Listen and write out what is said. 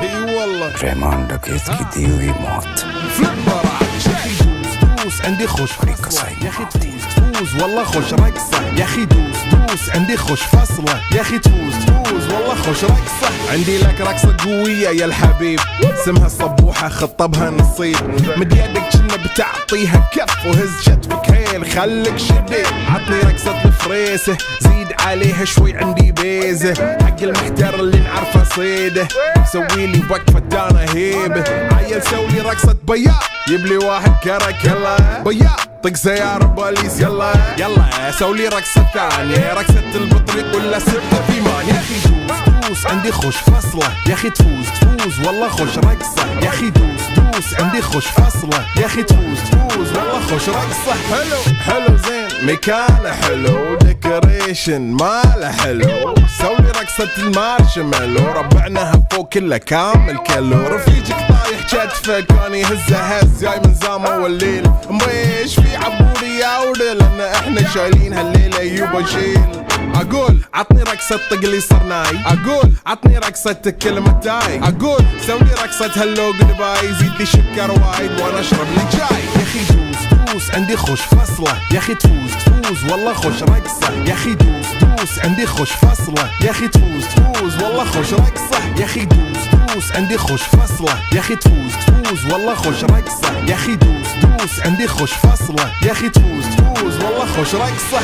اي والله रहमान डकैत की दी हुई मौत فليبر يا اخي دوس عندي خوش فصلة يا اخي تفوز والله خوش رقصة يا اخي دوس عندي خوش فصلة يا اخي تفوز والله خوش رقصة عندي لك رقصة قوية يا الحبيب اسمها الصبوحة خطبها نصيب مد يدك كنا بتعطيها كف وهز شتفك هيل خليك شديد عطني رقصة الفريسة زيد عليها شوي عندي بيزة حق المحتر اللي نعرفه صيده سويلي وقفة دانا هيبة عيل سوي رقصة بياض يبلي واحد كرك يلا بياض طق سيارة بوليس يلا سولي رقصة ثانية رقصة البطريق ولا ستة في مان يا اخي دوس عندي خوش فصلة يا اخي تفوز والله خوش رقصة يا اخي دوس عندي خوش فصلة يا اخي تفوز والله خوش رقصة حلو زين مكانه حلو ديكوريشن ماله حلو سولي رقصة المارشميلو ربعناها فوق كله كامل كيلو رفيجك طايح كتفه كان يهزه هز جاي من زامه والليل مبيش في عبوري يا ودل لان احنا شايلين هالليله يوبا شيل اقول عطني رقصة طقلي صرناي اقول عطني رقصة كلمة تاي اقول سوي رقصة هلو جودباي زيد لي شكر وايد وانا اشرب لي جاي يا اخي دوس عندي خوش فصلة يا اخي تفوز والله خوش رقصة يا اخي دوس عندي خوش فصلة يا اخي تفوز والله خوش رقصة يا اخي دوس عندي خوش فصلة يا اخي تفوز والله خوش رقصة يا اخي دوس عندي خوش فصلة يا اخي تفوز والله خوش رقصة